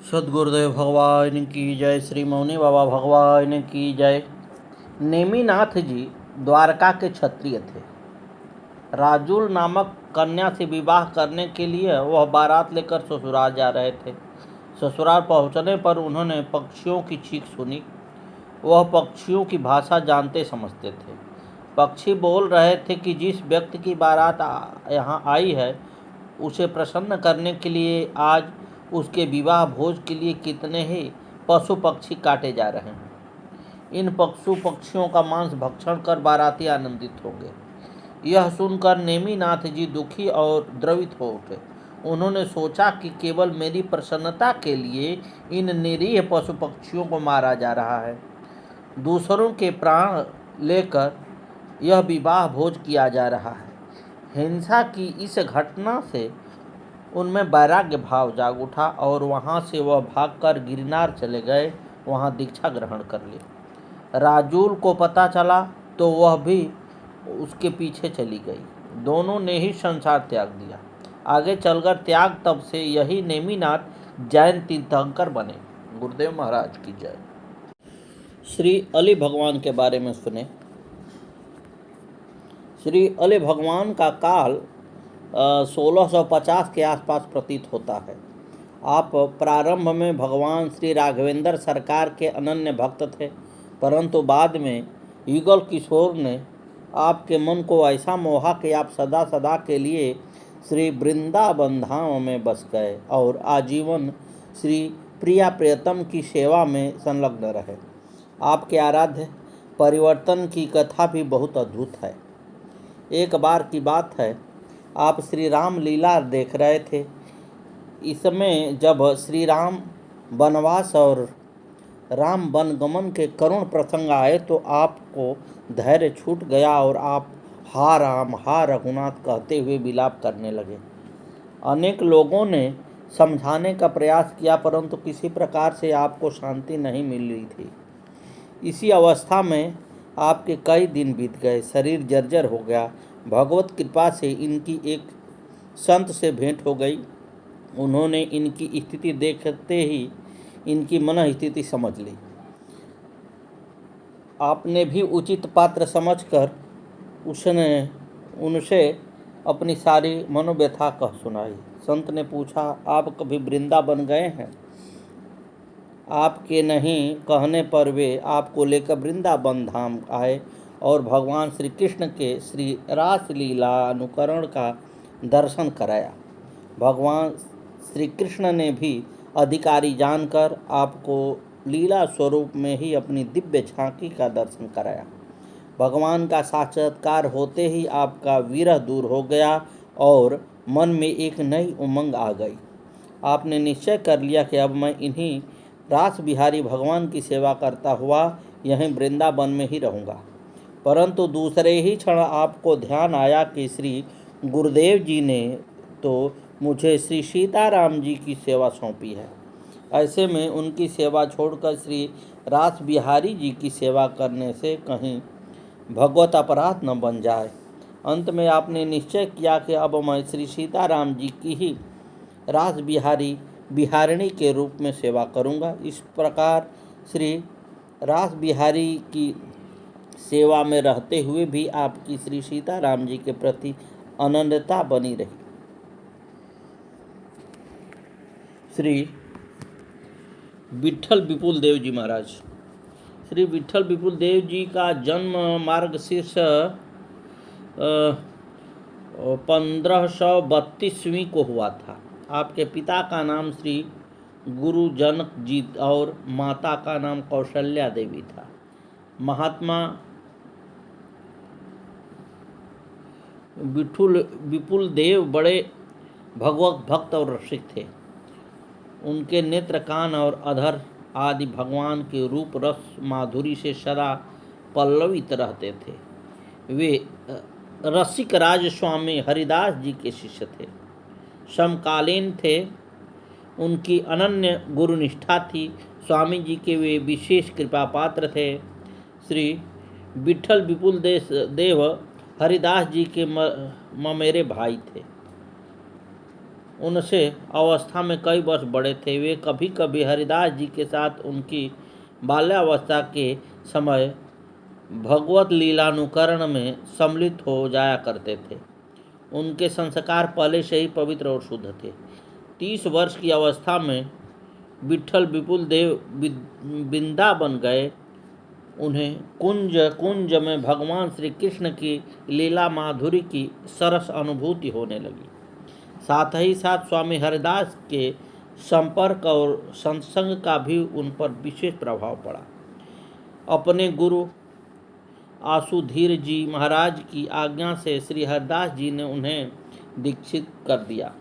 सद्गुरुदेव भगवान की जय। श्री मौनी बाबा भगवान की जय। नेमिनाथ जी द्वारका के क्षत्रिय थे। राजुल नामक कन्या से विवाह करने के लिए वह बारात लेकर ससुराल जा रहे थे। ससुराल पहुंचने पर उन्होंने पक्षियों की चीख सुनी। वह पक्षियों की भाषा जानते समझते थे। पक्षी बोल रहे थे कि जिस व्यक्ति की बारात यहाँ आई है उसे प्रसन्न करने के लिए आज उसके विवाह भोज के लिए कितने ही पशु पक्षी काटे जा रहे हैं। इन पशु पक्षियों का मांस भक्षण कर बाराती आनंदित होंगे। यह सुनकर नेमिनाथ जी दुखी और द्रवित हो उठे। उन्होंने सोचा कि केवल मेरी प्रसन्नता के लिए इन निरीह पशु पक्षियों को मारा जा रहा है। दूसरों के प्राण लेकर यह विवाह भोज किया जा रहा है। हिंसा की इस घटना से उनमें वैराग्य भाव जाग उठा और वहाँ से वह भागकर गिरनार चले गए। वहाँ दीक्षा ग्रहण कर ली। राजूल को पता चला तो वह भी उसके पीछे चली गई। दोनों ने ही संसार त्याग दिया। आगे चलकर त्याग तब से यही नेमिनाथ जैन तीर्थंकर बने। गुरुदेव महाराज की जय। श्री अली भगवान के बारे में सुने। श्री अली भगवान का काल 1650 के आसपास प्रतीत होता है। आप प्रारंभ में भगवान श्री राघवेंद्र सरकार के अनन्य भक्त थे, परंतु बाद में युगल किशोर ने आपके मन को ऐसा मोहा कि आप सदा सदा के लिए श्री वृंदावन धाम में बस गए और आजीवन श्री प्रिया प्रियतम की सेवा में संलग्न रहे। आपके आराध्य परिवर्तन की कथा भी बहुत अद्भुत है। एक बार की बात है, आप श्री राम लीला देख रहे थे। इसमें जब श्री राम वनवास और राम वनगमन के करुण प्रसंग आए तो आपको धैर्य छूट गया और आप हा राम हा रघुनाथ कहते हुए विलाप करने लगे। अनेक लोगों ने समझाने का प्रयास किया, परंतु किसी प्रकार से आपको शांति नहीं मिल रही थी। इसी अवस्था में आपके कई दिन बीत गए। शरीर जर्जर हो गया। भगवत कृपा से इनकी एक संत से भेंट हो गई। उन्होंने इनकी स्थिति देखते ही इनकी मन स्थिति समझ ली। आपने भी उचित पात्र समझकर उनसे अपनी सारी मनोव्यथा कह सुनाई। संत ने पूछा, आप कभी वृंदावन गए हैं? आपके नहीं कहने पर वे आपको लेकर वृंदावन धाम आए और भगवान श्री कृष्ण के श्री रास लीला अनुकरण का दर्शन कराया। भगवान श्री कृष्ण ने भी अधिकारी जानकर आपको लीला स्वरूप में ही अपनी दिव्य झांकी का दर्शन कराया। भगवान का साक्षात्कार होते ही आपका विरह दूर हो गया और मन में एक नई उमंग आ गई। आपने निश्चय कर लिया कि अब मैं इन्हीं रास बिहारी भगवान की सेवा करता हुआ यहीं वृंदावन में ही रहूँगा। परंतु दूसरे ही क्षण आपको ध्यान आया कि श्री गुरुदेव जी ने तो मुझे श्री सीताराम जी की सेवा सौंपी है। ऐसे में उनकी सेवा छोड़कर श्री रास बिहारी जी की सेवा करने से कहीं भगवत अपराध न बन जाए। अंत में आपने निश्चय किया कि अब मैं श्री सीताराम जी की ही रास बिहारिणी के रूप में सेवा करूंगा। इस प्रकार श्री रास बिहारी की सेवा में रहते हुए भी आपकी श्री सीताराम जी के प्रति अनन्यता बनी रही। श्री विट्ठल विपुल देव जी महाराज। श्री विट्ठल विपुल देव जी का जन्म मार्गशीर्ष 1532 को हुआ था। आपके पिता का नाम श्री गुरु जनक जी और माता का नाम कौशल्या देवी था। महात्मा विपुल देव बड़े भगवत भक्त और रसिक थे। उनके नेत्र, कान और अधर आदि भगवान के रूप रस माधुरी से सदा पल्लवित रहते थे। वे रसिक राज स्वामी हरिदास जी के शिष्य थे। समकालीन थे। उनकी अनन्य गुरुनिष्ठा थी। स्वामी जी के वे विशेष कृपा पात्र थे। श्री विट्ठल विपुल देव हरिदास जी के ममेरे भाई थे। उनसे अवस्था में कई वर्ष बड़े थे। वे कभी कभी हरिदास जी के साथ उनकी बाल्यावस्था के समय भगवत लीलानुकरण में सम्मिलित हो जाया करते थे। उनके संस्कार पहले से ही पवित्र और शुद्ध थे। 30 वर्ष की अवस्था में विट्ठल विपुल देव वृंदावन गए। उन्हें कुंज कुंज में भगवान श्री कृष्ण की लीला माधुरी की सरस अनुभूति होने लगी। साथ ही साथ स्वामी हरिदास के संपर्क और सत्संग का भी उन पर विशेष प्रभाव पड़ा। अपने गुरु आसुधीर जी महाराज की आज्ञा से श्री हरिदास जी ने उन्हें दीक्षित कर दिया।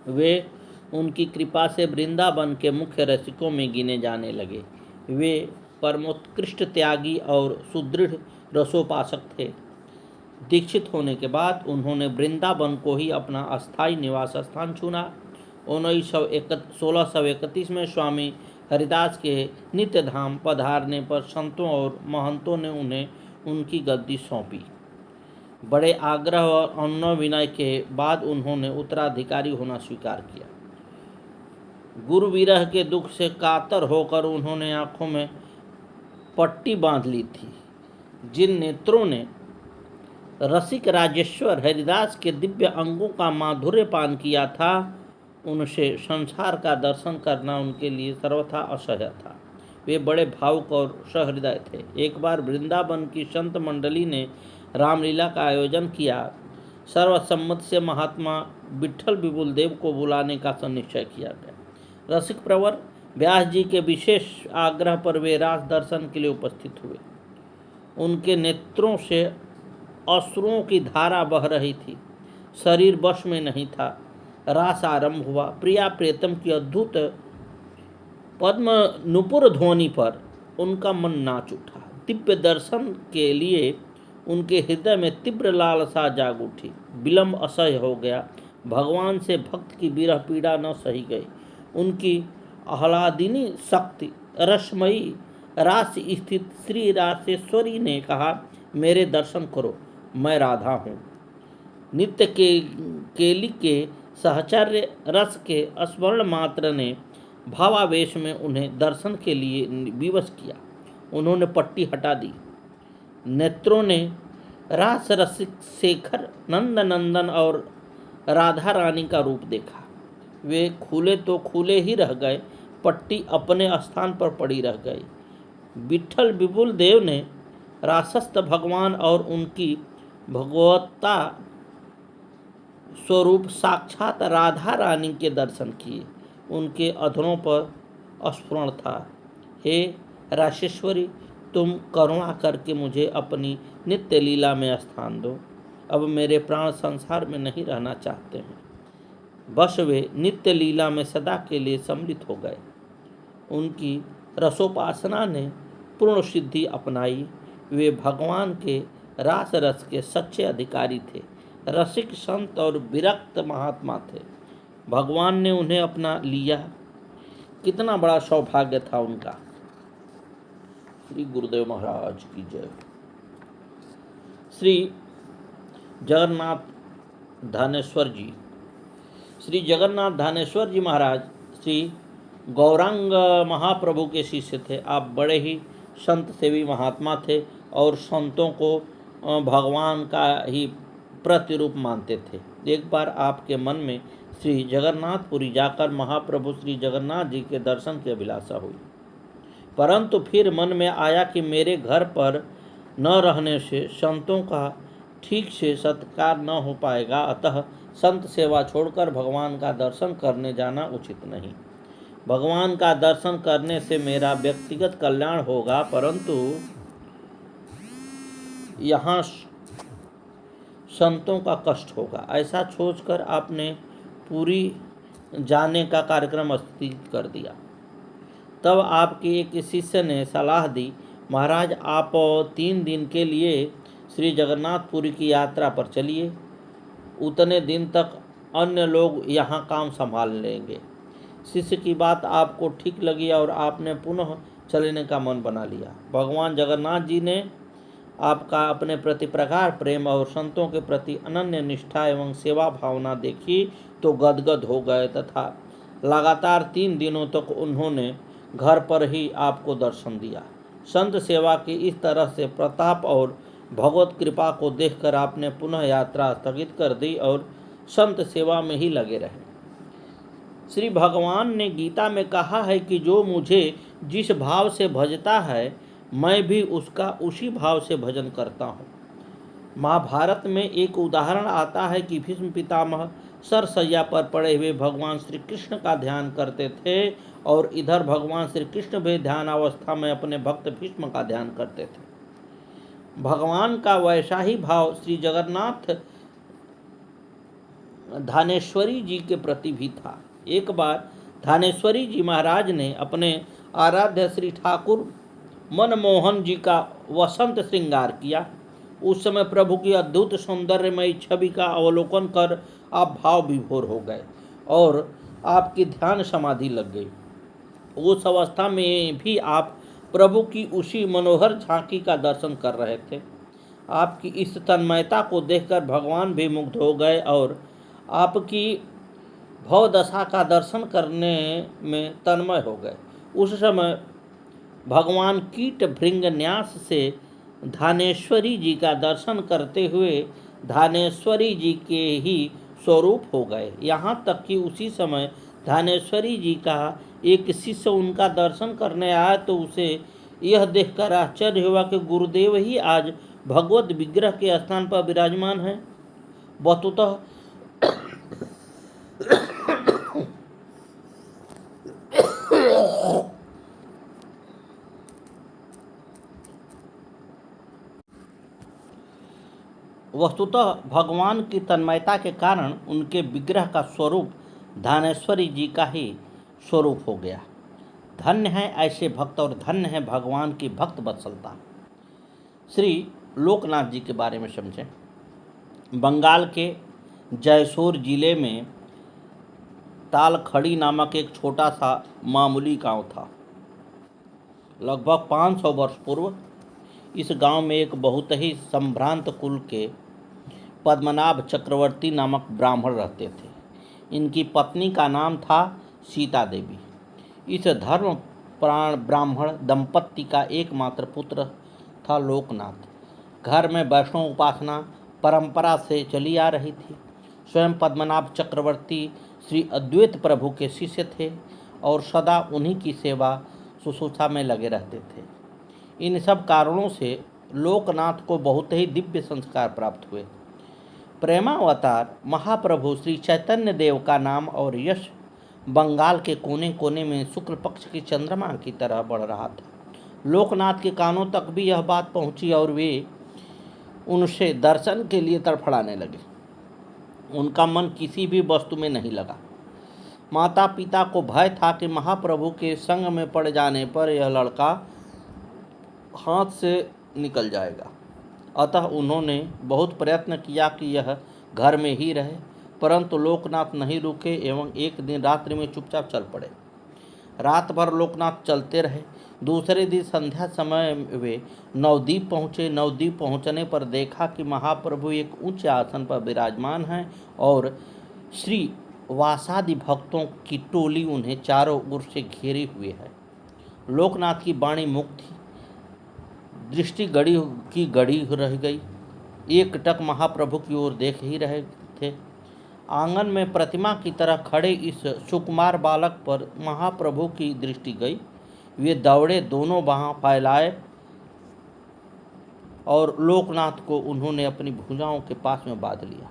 वे उनकी कृपा से वृंदावन के मुख्य रसिकों में गिने जाने लगे। वे परमोत्कृष्ट त्यागी और सुदृढ़ रसोपासक थे। दीक्षित होने के बाद उन्होंने वृंदावन को ही अपना अस्थायी निवास स्थान चुना। 1631 में स्वामी हरिदास के नित्य धाम पधारने पर संतों और महंतों ने उन्हें उनकी गद्दी सौंपी। बड़े आग्रह और अनुनय विनय के बाद उन्होंने उत्तराधिकारी होना स्वीकार किया। गुरु विरह के दुख से कातर होकर उन्होंने आंखों में पट्टी बांध ली थी। जिन नेत्रों ने रसिक राजेश्वर हरिदास के दिव्य अंगों का माधुर्य पान किया था, उनसे संसार का दर्शन करना उनके लिए सर्वथा असह्य था। वे बड़े भावुक और सहृदय थे। एक बार वृंदावन की संत मंडली ने रामलीला का आयोजन किया। सर्वसम्मति से महात्मा विट्ठल विपुल देव को बुलाने का निश्चय किया गया। रसिक प्रवर व्यास जी के विशेष आग्रह पर वे रास दर्शन के लिए उपस्थित हुए। उनके नेत्रों से अश्रुओं की धारा बह रही थी। शरीर वश में नहीं था। रास आरंभ हुआ। प्रिया प्रियतम की अद्भुत पद्म नुपुर ध्वनि पर उनका मन नाच उठा। दिव्य दर्शन के लिए उनके हृदय में तीव्र लालसा जाग उठी। विलंब असह्य हो गया। भगवान से भक्त की विरह पीड़ा न सही गई। उनकी आह्लादिनी शक्ति रसमयी रास स्थित श्री रासेश्वरी ने कहा, मेरे दर्शन करो, मैं राधा हूँ। नित्य केली के सहचर्य रस के स्मरण मात्र ने भावावेश में उन्हें दर्शन के लिए विवश किया। उन्होंने पट्टी हटा दी। नेत्रों ने रास रसिक शेखर नंद नंदन और राधा रानी का रूप देखा। वे खुले तो खुले ही रह गए, पट्टी अपने स्थान पर पड़ी रह गई। विट्ठल विपुल देव ने रासस्थ भगवान और उनकी भगवत्ता स्वरूप साक्षात राधा रानी के दर्शन किए। उनके अधरों पर स्फुरण था, हे राशेश्वरी, तुम करुणा करके मुझे अपनी नित्य लीला में स्थान दो। अब मेरे प्राण संसार में नहीं रहना चाहते हैं। बस वे नित्य लीला में सदा के लिए सम्मिलित हो गए। उनकी रसोपासना ने पूर्ण सिद्धि अपनाई। वे भगवान के रास रस के सच्चे अधिकारी थे। रसिक संत और विरक्त महात्मा थे। भगवान ने उन्हें अपना लिया। कितना बड़ा सौभाग्य था उनका। श्री गुरुदेव महाराज की जय। श्री जगन्नाथ धानेश्वर जी। श्री जगन्नाथ धानेश्वर जी महाराज श्री गौरांग महाप्रभु के शिष्य थे। आप बड़े ही संत सेवी महात्मा थे और संतों को भगवान का ही प्रतिरूप मानते थे। एक बार आपके मन में श्री जगन्नाथपुरी जाकर महाप्रभु श्री जगन्नाथ जी के दर्शन की अभिलाषा हुई, परंतु फिर मन में आया कि मेरे घर पर न रहने से संतों का ठीक से सत्कार न हो पाएगा, अतः संत सेवा छोड़कर भगवान का दर्शन करने जाना उचित नहीं। भगवान का दर्शन करने से मेरा व्यक्तिगत कल्याण होगा, परंतु यहाँ संतों का कष्ट होगा। ऐसा सोचकर आपने पूरी जाने का कार्यक्रम स्थगित कर दिया। तब आपके एक शिष्य ने सलाह दी, महाराज आप 3 दिन के लिए श्री जगन्नाथपुरी की यात्रा पर चलिए। उतने दिन तक अन्य लोग यहाँ काम संभाल लेंगे। शिष्य की बात आपको ठीक लगी और आपने पुनः चलने का मन बना लिया। भगवान जगन्नाथ जी ने आपका अपने प्रति प्रगाढ़ प्रेम और संतों के प्रति अनन्य निष्ठा एवं सेवा भावना देखी। तो गदगद हो गए तथा लगातार 3 दिनों तक उन्होंने घर पर ही आपको दर्शन दिया। संत सेवा की इस तरह से प्रताप और भगवत कृपा को देखकर आपने पुनः यात्रा स्थगित कर दी और संत सेवा में ही लगे रहे। श्री भगवान ने गीता में कहा है कि जो मुझे जिस भाव से भजता है मैं भी उसका उसी भाव से भजन करता हूँ। महाभारत में एक उदाहरण आता है कि भीष्म पितामह सरसैया पर पड़े हुए भगवान श्री कृष्ण का ध्यान करते थे और इधर भगवान श्री कृष्ण भी ध्यान अवस्था में अपने भक्त भीष्म का ध्यान करते थे। भगवान का वैसा ही भाव श्री जगन्नाथ धानेश्वरी जी के प्रति भी था। एक बार धानेश्वरी जी महाराज ने अपने आराध्य श्री ठाकुर मनमोहन जी का वसंत श्रृंगार किया। उस समय प्रभु की अद्भुत सौंदर्यमयी छवि का अवलोकन कर आप भाव विभोर हो गए और आपकी ध्यान समाधि लग गई। उस अवस्था में भी आप प्रभु की उसी मनोहर झांकी का दर्शन कर रहे थे। आपकी इस तन्मयता को देखकर भगवान भी मुग्ध हो गए और आपकी भवदशा का दर्शन करने में तन्मय हो गए। उस समय भगवान कीट भृंग न्यास से धानेश्वरी जी का दर्शन करते हुए धानेश्वरी जी के ही स्वरूप हो गए। यहाँ तक कि उसी समय धानेश्वरी जी का एक शिष्य उनका दर्शन करने आया तो उसे यह देखकर आश्चर्य हुआ कि गुरुदेव ही आज भगवत विग्रह के स्थान पर विराजमान हैं। वस्तुतः भगवान की तन्मयता के कारण उनके विग्रह का स्वरूप धानेश्वरी जी का ही स्वरूप हो गया। धन्य है ऐसे भक्त और धन्य है भगवान की भक्त वत्सलता। श्री लोकनाथ जी के बारे में समझें। बंगाल के जयसोर जिले में तालखड़ी नामक एक छोटा सा मामूली गांव था। लगभग 500 वर्ष पूर्व इस गांव में एक बहुत ही संभ्रांत कुल के पद्मनाभ चक्रवर्ती नामक ब्राह्मण रहते थे। इनकी पत्नी का नाम था सीता देवी। इस धर्म प्राण ब्राह्मण दंपत्ति का एकमात्र पुत्र था लोकनाथ। घर में वैष्णव उपासना परंपरा से चली आ रही थी। स्वयं पद्मनाभ चक्रवर्ती श्री अद्वैत प्रभु के शिष्य थे और सदा उन्हीं की सेवा शुश्रूषा में लगे रहते थे। इन सब कारणों से लोकनाथ को बहुत ही दिव्य संस्कार प्राप्त हुए। प्रेमावतार महाप्रभु श्री चैतन्य देव का नाम और यश बंगाल के कोने कोने में शुक्ल पक्ष की चंद्रमा की तरह बढ़ रहा था। लोकनाथ के कानों तक भी यह बात पहुंची और वे उनसे दर्शन के लिए तड़फड़ाने लगे। उनका मन किसी भी वस्तु में नहीं लगा। माता पिता को भय था कि महाप्रभु के संग में पड़ जाने पर यह लड़का हाथ से निकल जाएगा। अतः उन्होंने बहुत प्रयत्न किया कि यह घर में ही रहे, परंतु लोकनाथ नहीं रुके एवं एक दिन रात्रि में चुपचाप चल पड़े। रात भर लोकनाथ चलते रहे। दूसरे दिन संध्या समय वे नवद्वीप पहुँचे। नवद्वीप पहुँचने पर देखा कि महाप्रभु एक ऊंचे आसन पर विराजमान हैं और श्री वासादि भक्तों की टोली उन्हें चारों ओर से घेरे हुए है। लोकनाथ की वाणी मुक्त थी, दृष्टि गड़ी रह गई। एक टक महाप्रभु की ओर देख ही रहे थे। आंगन में प्रतिमा की तरह खड़े इस सुकुमार बालक पर महाप्रभु की दृष्टि गई। वे दौड़े, दोनों बाह फैलाए और लोकनाथ को उन्होंने अपनी भुजाओं के पास में बांध लिया।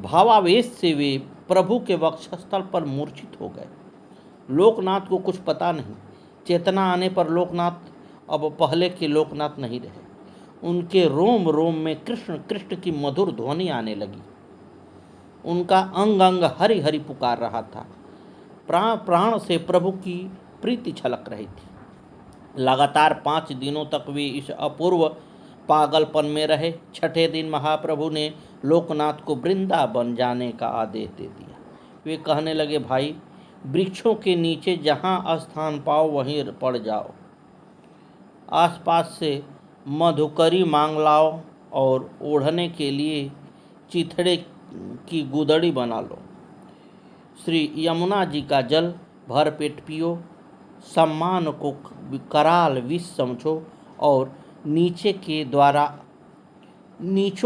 भावावेश से वे प्रभु के वक्षस्थल पर मूर्छित हो गए। लोकनाथ को कुछ पता नहीं। चेतना आने पर लोकनाथ अब पहले के लोकनाथ नहीं रहे। उनके रोम रोम में कृष्ण कृष्ण की मधुर ध्वनि आने लगी। उनका अंग अंग हरि हरि पुकार रहा था। प्राण प्राण से प्रभु की प्रीति छलक रही थी। लगातार 5 दिनों तक वे इस अपूर्व पागलपन में रहे। छठे दिन महाप्रभु ने लोकनाथ को वृंदावन जाने का आदेश दे दिया। वे कहने लगे, भाई, वृक्षों के नीचे जहाँ स्थान पाओ वहीं पड़ जाओ। आसपास से मधुकरी मांग लाओ और ओढ़ने के लिए चिथड़े की गुदड़ी बना लो। श्री यमुना जी का जल भर पेट पियो, सम्मान को कराल विष समझो और नीचों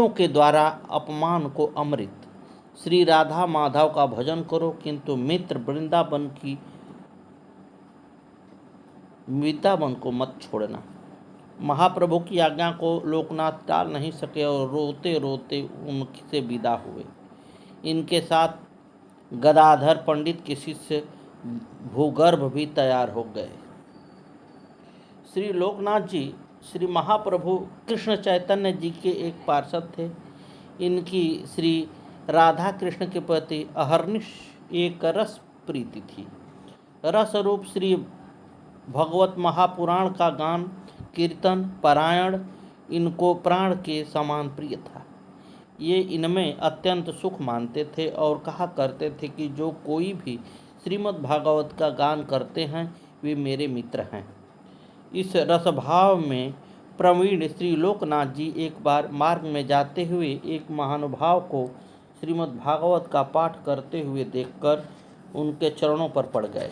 के द्वारा अपमान को अमृत। श्री राधा माधव का भजन करो, किंतु मित्र वृंदावन को मत छोड़ना। महाप्रभु की आज्ञा को लोकनाथ टाल नहीं सके और रोते रोते उनसे विदा हुए। इनके साथ गदाधर पंडित के शिष्य भूगर्भ भी तैयार हो गए। श्री लोकनाथ जी श्री महाप्रभु कृष्ण चैतन्य जी के एक पार्षद थे। इनकी श्री राधा कृष्ण के प्रति अहर्निश एक रस प्रीति थी। रस रूप श्री भगवत महापुराण का गान कीर्तन पारायण इनको प्राण के समान प्रिय था। ये इनमें अत्यंत सुख मानते थे और कहा करते थे कि जो कोई भी श्रीमद् भागवत का गान करते हैं वे मेरे मित्र हैं। इस रसभाव में प्रवीण श्री लोकनाथ जी एक बार मार्ग में जाते हुए एक महानुभाव को श्रीमद् भागवत का पाठ करते हुए देखकर उनके चरणों पर पड़ गए।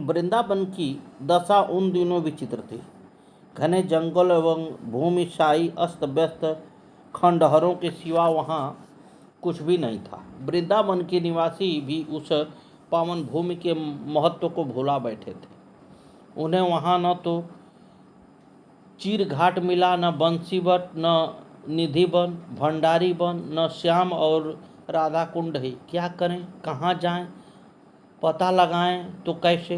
वृंदावन की दशा उन दिनों विचित्र थी। घने जंगल एवं भूमिशाही अस्त व्यस्त खंडहरों के सिवा वहाँ कुछ भी नहीं था। वृंदावन के निवासी भी उस पावन भूमि के महत्व को भुला बैठे थे। उन्हें वहाँ न तो चीर घाट मिला, न बंसीवट, न निधि वन, भंडारी वन, न श्याम और राधा कुंड है। क्या करें, कहाँ जाएं, पता लगाएं तो कैसे।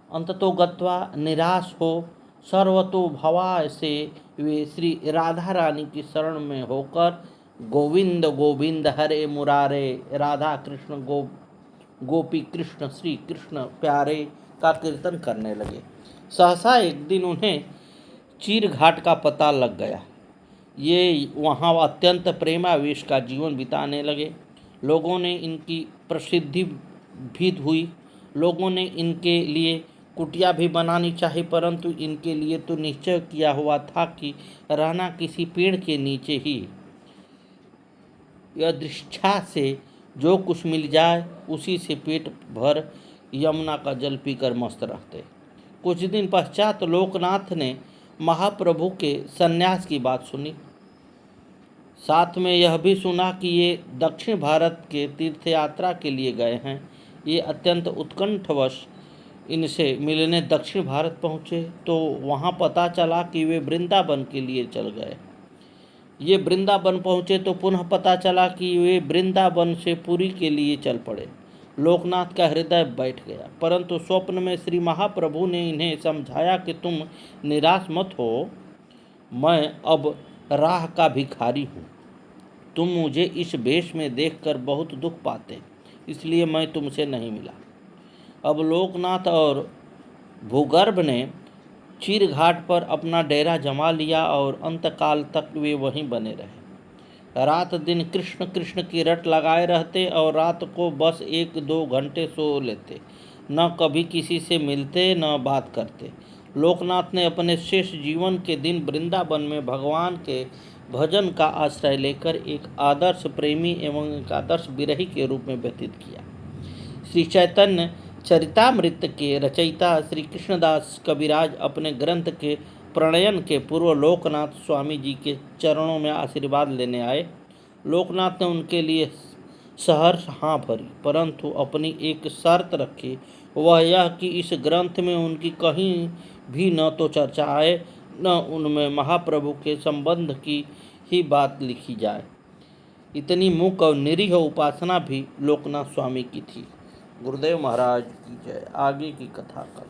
अंततो गत्वा निराश हो सर्वतो भवा से वे श्री राधा रानी की शरण में होकर गोविंद गोविंद हरे मुरारे राधा कृष्ण गोपी कृष्ण श्री कृष्ण प्यारे का कीर्तन करने लगे। सहसा एक दिन उन्हें चीर घाट का पता लग गया। ये वहाँ अत्यंत प्रेमावेश का जीवन बिताने लगे। लोगों ने इनकी प्रसिद्धि भी हुई। लोगों ने इनके लिए कुटिया भी बनानी चाहिए, परंतु इनके लिए तो निश्चय किया हुआ था कि रहना किसी पेड़ के नीचे ही। यह दृष्टा से जो कुछ मिल जाए उसी से पेट भर यमुना का जल पीकर मस्त रहते। कुछ दिन पश्चात लोकनाथ ने महाप्रभु के सन्यास की बात सुनी। साथ में यह भी सुना कि ये दक्षिण भारत के तीर्थ यात्रा के लिए गए हैं। ये अत्यंत उत्कंठवश इनसे मिलने दक्षिण भारत पहुँचे तो वहाँ पता चला कि वे वृंदावन के लिए चल गए। ये वृंदावन पहुँचे तो पुनः पता चला कि वे वृंदावन से पुरी के लिए चल पड़े। लोकनाथ का हृदय बैठ गया, परंतु स्वप्न में श्री महाप्रभु ने इन्हें समझाया कि तुम निराश मत हो, मैं अब राह का भिखारी हूँ। तुम मुझे इस वेश में देखकर बहुत दुख पाते, इसलिए मैं तुमसे नहीं मिला। अब लोकनाथ और भूगर्भ ने चीर घाट पर अपना डेरा जमा लिया और अंतकाल तक वे वहीं बने रहे। रात दिन कृष्ण कृष्ण की रट लगाए रहते और रात को बस 1-2 घंटे सो लेते। न कभी किसी से मिलते न बात करते। लोकनाथ ने अपने शेष जीवन के दिन वृंदावन में भगवान के भजन का आश्रय लेकर एक आदर्श प्रेमी एवं एक आदर्श विरही के रूप में व्यतीत किया। श्री चैतन्य चरितामृत के रचयिता श्री कृष्णदास कविराज अपने ग्रंथ के प्रणयन के पूर्व लोकनाथ स्वामी जी के चरणों में आशीर्वाद लेने आए। लोकनाथ ने उनके लिए सहर्ष हाँ भरी, परंतु अपनी एक शर्त रखी, वह यह कि इस ग्रंथ में उनकी कहीं भी न तो चर्चा आए न उनमें महाप्रभु के संबंध की ही बात लिखी जाए। इतनी मूक और निरीह उपासना भी लोकनाथ स्वामी की थी। गुरुदेव महाराज की जय। आगे की कथा कल।